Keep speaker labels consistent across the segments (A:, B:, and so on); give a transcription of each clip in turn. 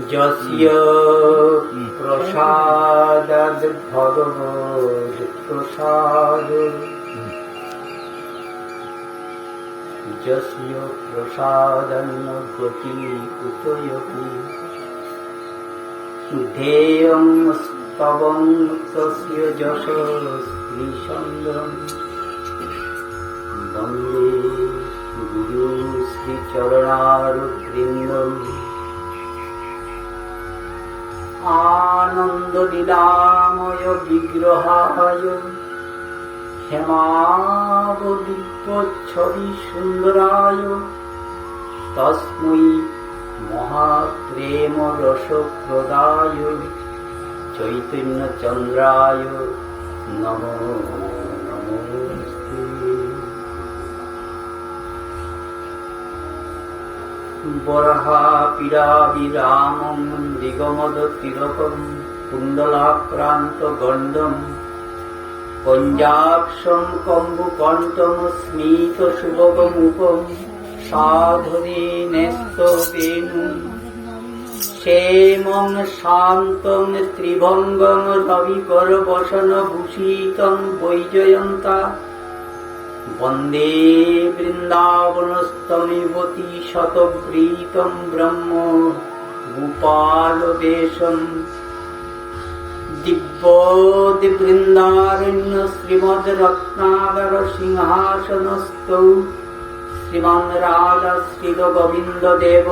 A: যস্য প্রসাদাদ ভগবদ প্রসাদ যস্য প্রসাদান্ন গতি কুতয়তি ধ্যেয়ং স্তবং তস্য যশঃ শ্রীচন্দ্রম বন্দে গুরু শ্রীচরণারবিন্দম আনন্দ লীলাময় বিগ্রহায় হেমাবদিব্যচ্ছবি সুন্দরায় তস্मै মহাপ্রেম রসপ্রদায় চৈতন্যচন্দ্রায় নমো নমস্তে। বরাহাপিরাবিরামং দিগমদতিলকং কুণ্ডলাক্রান্ত গণ্ডম পঞ্জাক্ষং কম্বুকণ্ঠং স্মিত শুভগমুখং সাধরে ন্যস্ত বেণুং ক্ষেমং শান্তং ত্রিভঙ্গং রবিকরবসন ভূষিতং বৈজয়ন্তা বন্দে বৃন্দাবনস্তমিবতি শতপ্রীতম ব্রহ্ম গোপালবেশম দিব্যবৃন্দারণ্য শ্রীমদ রত্নাকর সিংহাসনস্থৌ শ্রীমান রাজা শ্রী গোবিন্দ দেব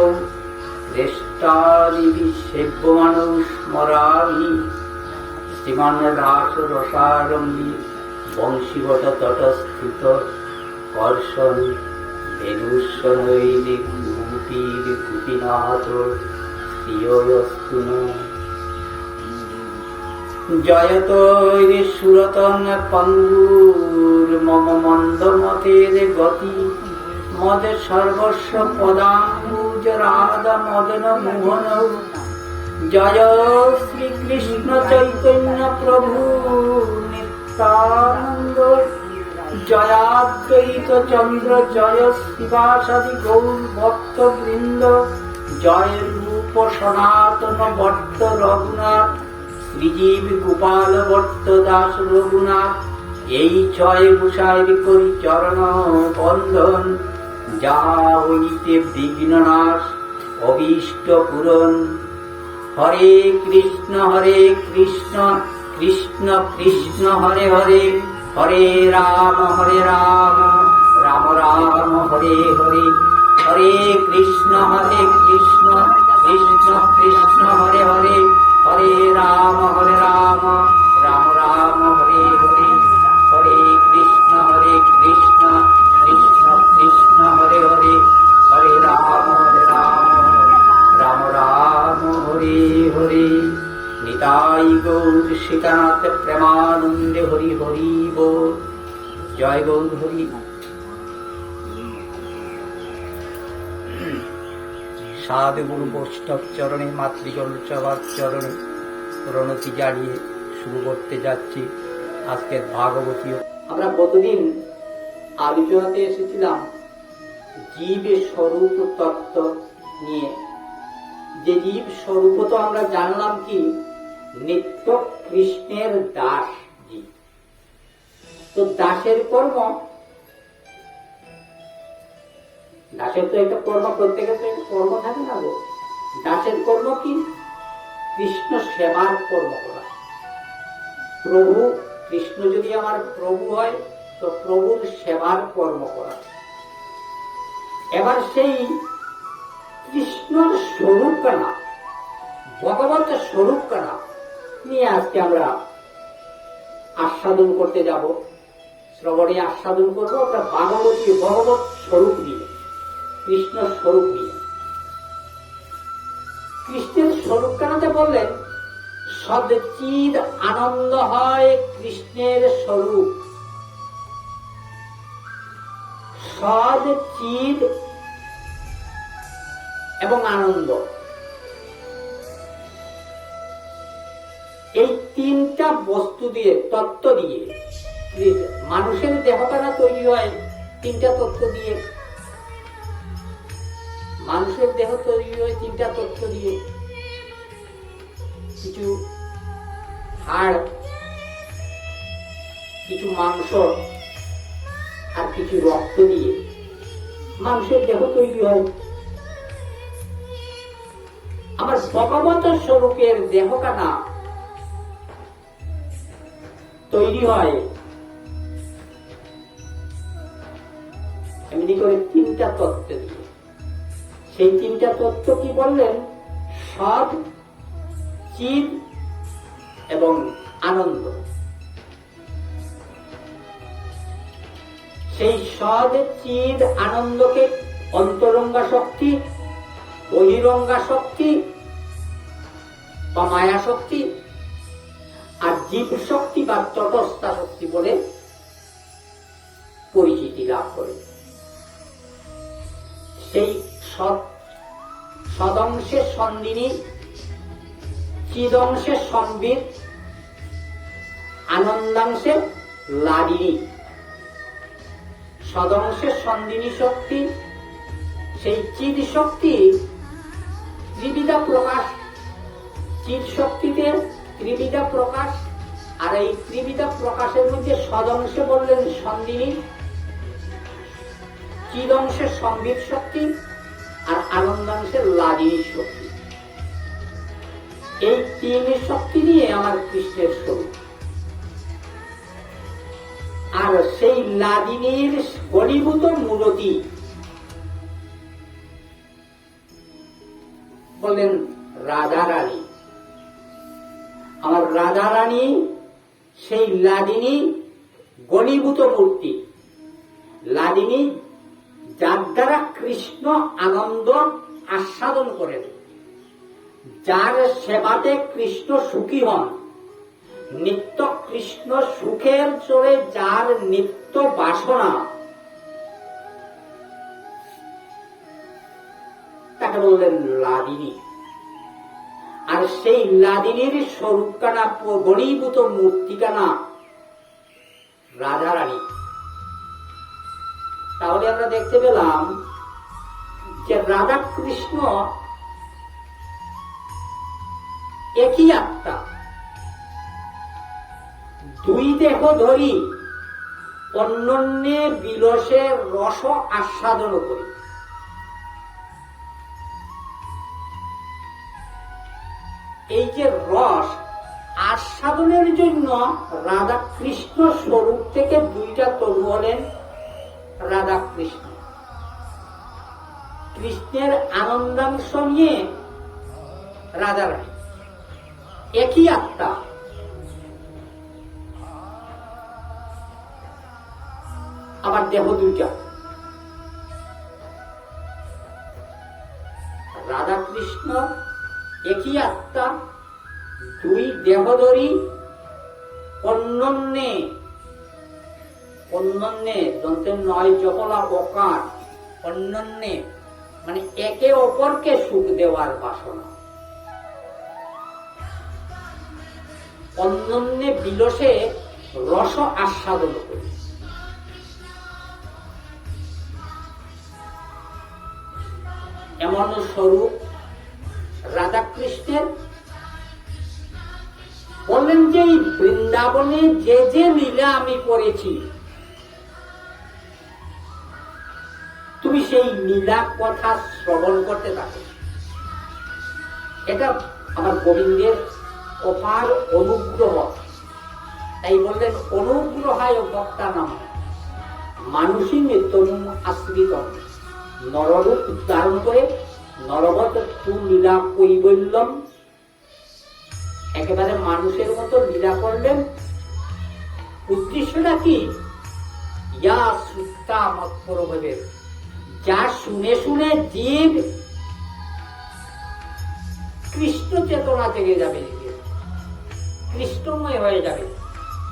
A: শ্রেষ্ঠাদিবি সেব্যমানৌ স্মরামি শ্রীমান রাস রসারম্ভী বংশীবট তটস্থিত কর্ষণ বেণুস্বনৈরি গোপীর গোপীনাথ শ্রিয়স্তু জয়তৈরি সুরতন পঙ্গুর মম মন্দমতের গতি মদ সর্বস্ব পদাম্বুজ রাধা মদন মোহন জয় শ্রীকৃষ্ণ চৈতন্য প্রভু নিত্যানন্দ জয়াদ্বৈত চন্দ্র জয় শিবাসাদি গৌর ভক্ত বৃন্দ জয় রূপ সনাতন ভট্ট রঘুনাথ শ্রীজীব গোপাল ভট্ট দাস রঘুনাথ এই ছয় গোসাইর করি চরণ বন্ধন যাহা হইতে বিঘ্ননাশ অভীষ্ট পূরণ। হরে কৃষ্ণ কৃষ্ণ কৃষ্ণ হরে হরে হরে রাম রাম রাম হরে হরে হরে কৃষ্ণ কৃষ্ণ কৃষ্ণ হরে হরে হরে রাম রাম রাম হরে হরে হরে কৃষ্ণ কৃষ্ণ কৃষ্ণ হরে হরে হরে রাম রাম হরে হরে। নিতাই গৌর সীতানাথ প্রেমানন্দে হরি হরি বল। জয় গৌর হরি। সাধু গুরু বৈষ্ণব চরণে মাতৃগণ সবার চরণে প্রণতি জানিয়ে শুরু করতে যাচ্ছি আজকের ভাগবতীয়। আমরা কতদিন আলোচনাতে এসেছিলাম জীবের স্বরূপ তত্ত্ব নিয়ে। যে জীব স্বরূপ তো আমরা জানলাম কি নিত্য কৃষ্ণের দাস জীব। তো দাসের কর্ম, দাসের তো একটা কর্ম, প্রত্যেকের তো একটা কর্ম থাকে না গো। দাসের কর্ম কি? কৃষ্ণ সেবার কর্ম করা। প্রভু কৃষ্ণ যদি আমার প্রভু হয় তো প্রভুর সেবার কর্ম করা। এবার সেই কৃষ্ণর স্বরূপ কানা, ভগবতের স্বরূপ কানা নিয়ে আজকে আমরা আস্বাদন করতে যাব। শ্রবণে আস্বাদন করবো আমরা ভাগবতী ভগবত স্বরূপ নিয়ে, কৃষ্ণ স্বরূপ নিয়ে। কৃষ্ণের স্বরূপ কানাতে বললেন সদচিদ আনন্দ হয় কৃষ্ণের স্বরূপ। সদচিদ এবং আনন্দ, এই তিনটা বস্তু দিয়ে, তত্ত্ব দিয়ে, মানুষের দেহখানা তৈরি হয় তিনটা তত্ত্ব দিয়ে। মানুষের দেহ তৈরি হয় তিনটা তত্ত্ব দিয়ে। কিছু হাড়, কিছু মাংস আর কিছু রক্ত দিয়ে মানুষের দেহ তৈরি হয়। আমার ভগবত স্বরূপের দেহখানা তৈরি হয় এমনি করে তিনটা তত্ত্ব দিয়ে। সেই তিনটা তত্ত্ব কি বললেন? সৎ, চিৎ এবং আনন্দ। সেই সৎ, চিৎ, আনন্দকে অন্তরঙ্গা শক্তি, বহিরঙ্গা শক্তি বা মায়া শক্তি আর জীব শক্তি বা তটস্থা শক্তি বলে পরিচিতি লাভ করে। সেই সদংশের সন্দিনী, চিদংশের সম্বিত, আনন্দাংশের লাদিনী। সদংশের সন্দিনী শক্তি, সেই চিদ শক্তি ত্রিবিধা প্রকাশ। চিদ শক্তিতে ত্রিবিধা প্রকাশ, আর এই ত্রিবিধা প্রকাশের মধ্যে সদংশে বললেন সন্দিনী, চিদংশের সম্বিত শক্তি আর আনন্দাংশের লাদিনী শক্তি। এই তিন শক্তি নিয়ে আমার কৃষ্ণের স্বরূপ। আর সেই লাদিনীর ঘনীভূত মূলতি বললেন রাধা রানী। আমার রাধা রানী সেই লাদিনী ঘনীভূত মূর্তি। লাদিনী যার দ্বারা কৃষ্ণ আনন্দ আস্বাদন করেন, যার সেবাতে কৃষ্ণ সুখী হন, নিত্য কৃষ্ণ সুখের চরে যার নিত্য বাসনা, তাকে বললেন লাদিনী। আর সেই লাদিনীর স্বরূপখানা, ঘনীভূত মূর্তিখানা রাধা রানী। তাহলে আমরা দেখতে পেলাম যে রাধা কৃষ্ণ একই আত্মা, দুই দেহ ধরি অন্যন্যে বিলসের রস আস্বাদন করি। এই যে রস আস্বাদনের জন্য রাধা কৃষ্ণ স্বরূপ থেকে দুইটা তরু হলেন রাধা কৃষ্ণ। কৃষ্ণের আনন্দাংশ নিয়ে রাধা রানী, একই আত্মা। আবার দেহ দুইটা, রাধা কৃষ্ণ একই আত্মা, দুই দেহধরী, অন্যন্যে, অন্যন্যে যন্ত্রের নয় জকলা অকার, অন্যন্যে মানে একে অপরকে সুখ দেওয়ার বাসনা। অন্যন্যে বিলসে রস আস্বাদন করি। এমন স্বরূপ রাধা কৃষ্ণের। বললেন যে এই বৃন্দাবনে যে যে লীলা আমি করেছি, তুমি সেই লীলা কথা শ্রবণ করতে থাকো। এটা আমার গোবিন্দের অপার অনুগ্রহ। তাই বললেন অনুগ্রহায় ভক্তা নাম মানুষই নিত্যম আশ্রিত, নররূপ ধারণ করে নরবত তু লীলা কৈবল্যম, একেবারে মানুষের মতো লীলা করলেন। উদ্দেশ্যটা কি? ইয়া শ্রুতা মৎপরভবে, যা শুনে শুনে জীব কৃষ্ণ চেতনা জেগে যাবে, কৃষ্ণময় হয়ে যাবে,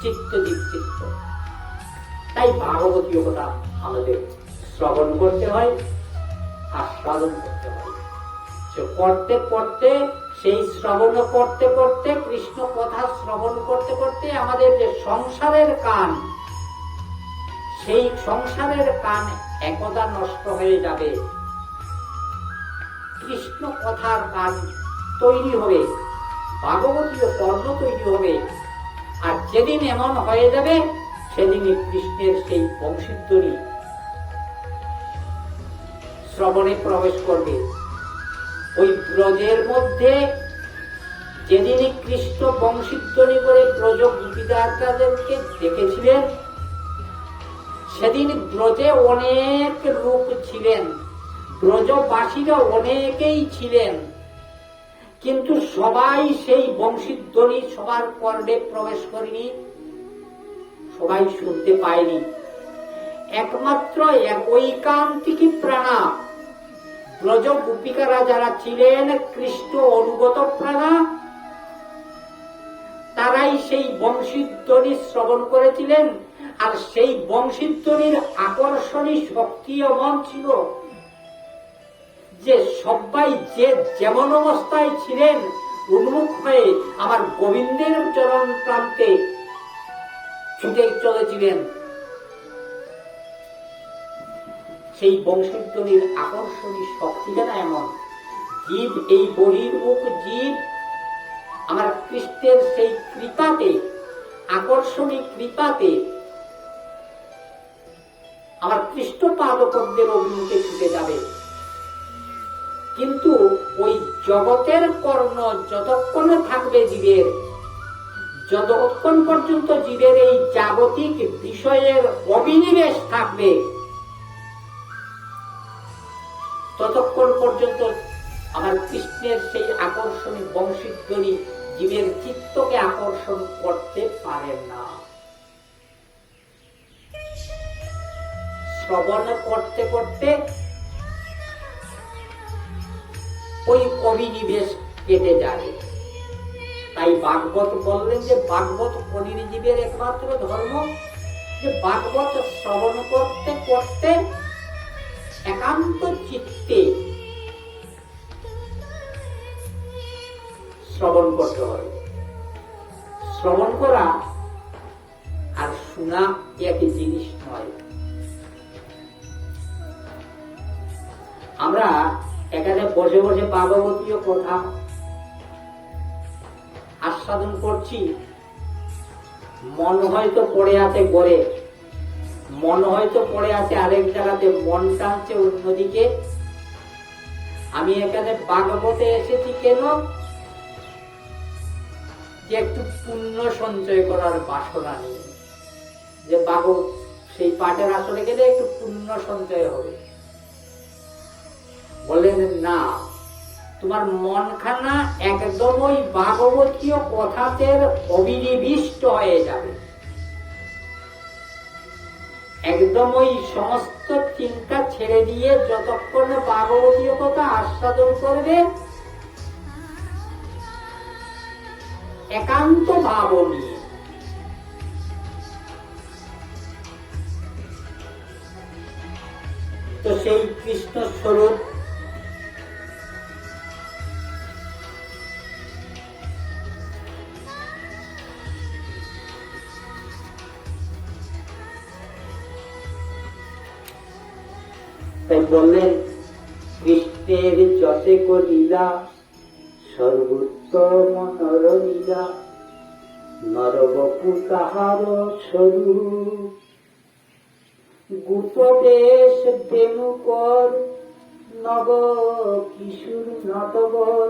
A: চিত্ত দীপ্তিত। তাই ভাগবতীয় কথা আমাদের শ্রবণ করতে হয়, আস্বাদন করতে হয়। পড়তে পড়তে, সেই শ্রবণ করতে করতে, কৃষ্ণ কথা শ্রবণ করতে করতে আমাদের যে সংসারের কান, সেই সংসারের কান একদা নষ্ট হয়ে যাবে। কৃষ্ণ কথার কান তৈরি হবে, ভাগবতীয় কর্ম তৈরি হবে। আর যেদিন এমন হয়ে যাবে সেদিনই কৃষ্ণের সেই বংশীধ্বনি শ্রবণে প্রবেশ করবে। ওই ব্রজের মধ্যে যেদিনই কৃষ্ণ বংশীধ্বনি করে ব্রজ গোপীদারদেরকে দেখেছিলেন, সেদিন ব্রজে অনেক লোক ছিলেন, ব্রজবাসীরা অনেকেই ছিলেন, কিন্তু সবাই সেই বংশীধ্বনি সবার কর্ণে প্রবেশ করেনি, সবাই শুনতে পায়নি। একমাত্র ঐকান্তিকী প্রাণা ব্রজ গোপিকারা যারা ছিলেন কৃষ্ণ অনুগত প্রাণা, তারাই সেই বংশীধ্বনি শ্রবণ করেছিলেন। আর সেই বংশীধ্বনির আকর্ষণী শক্তি এমন ছিল যে সবাই যে যেমন অবস্থায় ছিলেন উন্মুখ হয়ে আমার গোবিন্দের চরণ প্রান্তে ছুটে চলেছিলেন। সেই বংশীধ্বনির আকর্ষণী শক্তিটা না এমন, জীব এই বহির্মুখ জীব আমার কৃষ্ণের সেই কৃপাতে, আকর্ষণী কৃপাতে আমার কৃষ্ণ পাদপদ্মের অভিমুখে ছুটে যাবে। কিন্তু ওই জগতের কর্ণ যতক্ষণ থাকবে জীবের, যতক্ষণ পর্যন্ত জীবের এই জাগতিক বিষয়ের অবিনিবেশ থাকবে, ততক্ষণ পর্যন্ত আমার কৃষ্ণের সেই আকর্ষণী বংশীধ্বনি জীবের চিত্তকে আকর্ষণ করতে পারে না। শ্রবণ করতে করতে ওই অবিনিবেশ কেটে যাবে। তাই ভাগবত বললেন যে ভাগবত অনির্জীবের একমাত্র ধর্ম, যে ভাগবত শ্রবণ করতে করতে একান্ত চিত্তে শ্রবণ করতে হবে। শ্রবণ করা আর শোনা একই জিনিস নয়। আমরা এখানে বসে বসে ভাগবতীয় কথা আস্বাদন করছি, মন হয়তো পড়ে আছে ঘরে, মন হয়তো পড়ে আছে আরেক জায়গাতে, মন টানছে অন্যদিকে। আমি এখানে ভাগবতে এসেছি কেন? যে একটু পুণ্য সঞ্চয় করার বাসনা নেই, যে ভাগবত সেই পাঠের আসলে গেলে একটু পুণ্য সঞ্চয় হবে। বললেন না, তোমার মনখানা একদম ওই ভাগবতীয় কথাতে অবিনিবিষ্ট হয়ে যাবে, একদম ওই সমস্ত চিন্তা ছেড়ে দিয়ে যতক্ষণ ভাগবতীয় কথা আস্বাদন করবে একান্ত ভাব নিয়ে। তো সেই কৃষ্ণ স্বরূপ তাই বললেন, কৃষ্ণের যতে লীলা সর্বোত্তম নরলীলা, নরবপু তাহার স্বরূপ, গুপবেশ বেণুকর নব কিশোর নটবর,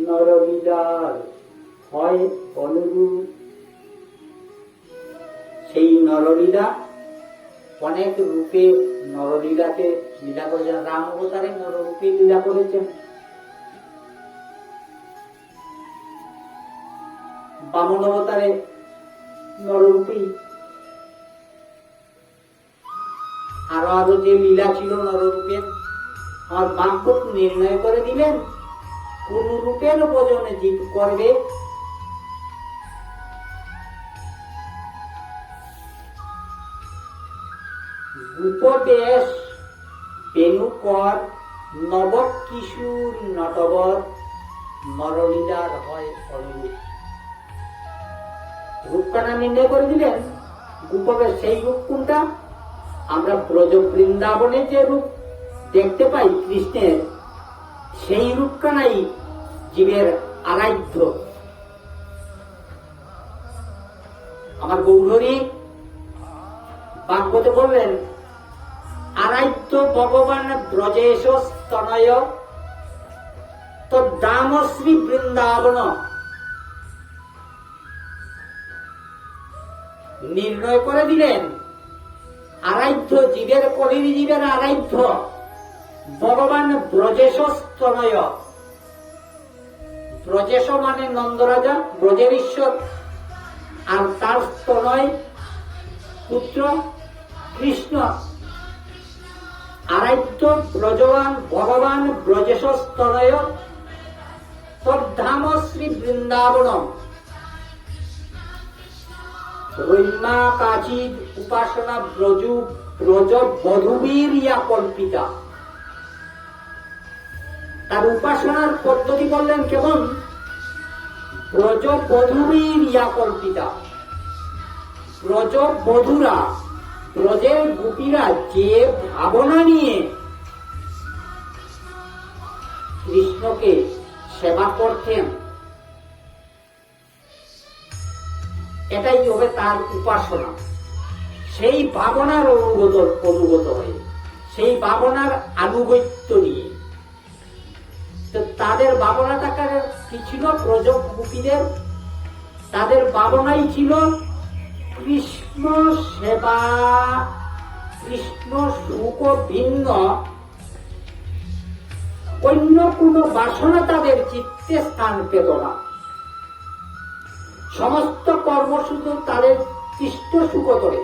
A: নরলীলার হয় অনুরূপ। সেই নরলীলা অনেক রূপে নরলীলাকে লীলা করেছেন। রাম অবতারে নররূপে লীলা করেছেন, বামন অবতারে নররূপী, আরো আরো যে লীলা ছিল নররূপের, আমার বাক্য নির্ণয় করে দিলেন কোন রূপের ভজনে জীব করবে। উপদেশ বেণুকর নব কিশোর নটবর, নরলীলার হয় অনুরূপ। রূপখানা নির্ণয় করে দিলেন। উপবেশ সেই রূপ কোনটা? আমরা ব্রজ বৃন্দাবনে যে রূপ দেখতে পাই কৃষ্ণের, সেই রূপখানাই জীবের আরাধ্য। আমার গৌরী ভাগবতে বললেন, আরাধ্য ভগবান ব্রজেশ স্তনয় তদ্ধাম শ্রী বৃন্দাবন। নির্ণয় করে দিলেন আরাধ্য জীবের, কলির জীবের আরাধ্য ভগবান ব্রজেশ স্তনয়। ব্রজেশ মানে নন্দরাজা, ব্রজের ঈশ্বর, আর তার স্তনয় পুত্র কৃষ্ণ। আরাধ্য ব্রজবান ভগবান ব্রজেশ স্তনয় তদ্ধাম শ্রী বৃন্দাবনম। রৈমা কাচিদ উপাসনা ব্রজ বধূবীর ইয়া কল্পিতা। তার উপাসনার পদ্ধতি বললেন কেমন? ব্রজ বধূবীর ইয়া কল্পিতা। ব্রজ বধূরা, ব্রজের গোপীরা যে ভাবনা নিয়ে কৃষ্ণকে সেবা করতেন, এটাই হবে তার উপাসনা। সেই ভাবনার অনুগত হয়ে, সেই ভাবনার আনুগত্য নিয়ে। তো তাদের ভাবনাটা কি ছিল? ব্রজ গোপীদের তাদের ভাবনাই ছিল কৃষ্ণ সেবা, কৃষ্ণ সুখ ভিন্ন অন্য কোন বাসনা তাদের চিত্তে স্থান পেত না। সমস্ত কর্ম শুধু তাদের কৃষ্ণ সুখ করে।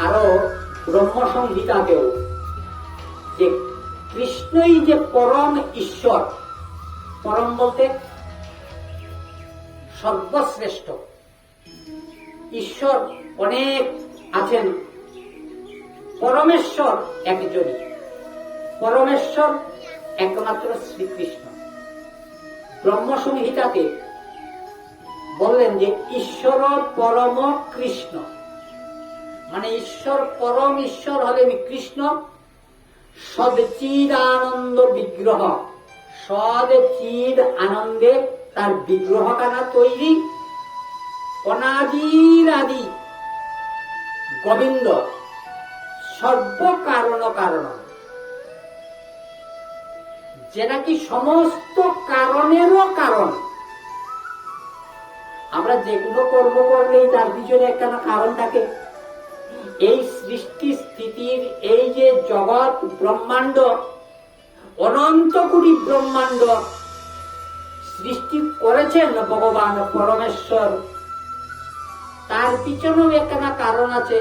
A: আরো ব্রহ্ম সংহিতাতেও যে কৃষ্ণই যে পরম ঈশ্বর, পরম বলতে সর্বশ্রেষ্ঠ। ঈশ্বর অনেক আছেন, পরমেশ্বর একজনই। পরমেশ্বর একমাত্র শ্রীকৃষ্ণ। ব্রহ্ম সংহিতাতে বললেন যে ঈশ্বর পরম কৃষ্ণ, মানে ঈশ্বর পরম ঈশ্বর হলেন কৃষ্ণ। সদচিদ আনন্দ বিগ্রহ, সদচিদ আনন্দে তার বিগ্রহখানা তৈরি। অনাদির আদি গোবিন্দ, সর্বকারণ কারণ, যে নাকি সমস্ত কারণেরও কারণ। আমরা যে কোনো কর্ম করলেই তার পিছনে একটা কারণ থাকে। এই সৃষ্টি স্থিতির এই যে জগৎ ব্রহ্মাণ্ড, অনন্ত কোটি ব্রহ্মাণ্ড সৃষ্টি করেছেন ভগবান পরমেশ্বর, তার পিছনেও একটা কারণ আছে।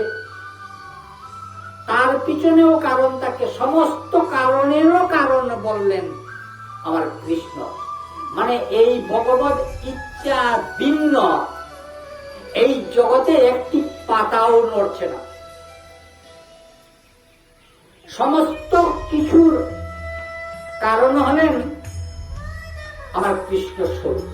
A: তার পিছনেও কারণ থাকে, সমস্ত কারণেরও কারণ বললেন আমার কৃষ্ণ। মানে এই ভগবত ইচ্ছা ভিন্ন এই জগতে একটি পাতাও নড়ছে না। সমস্ত কিছুর কারণ হলেন আমার কৃষ্ণ স্বরূপ।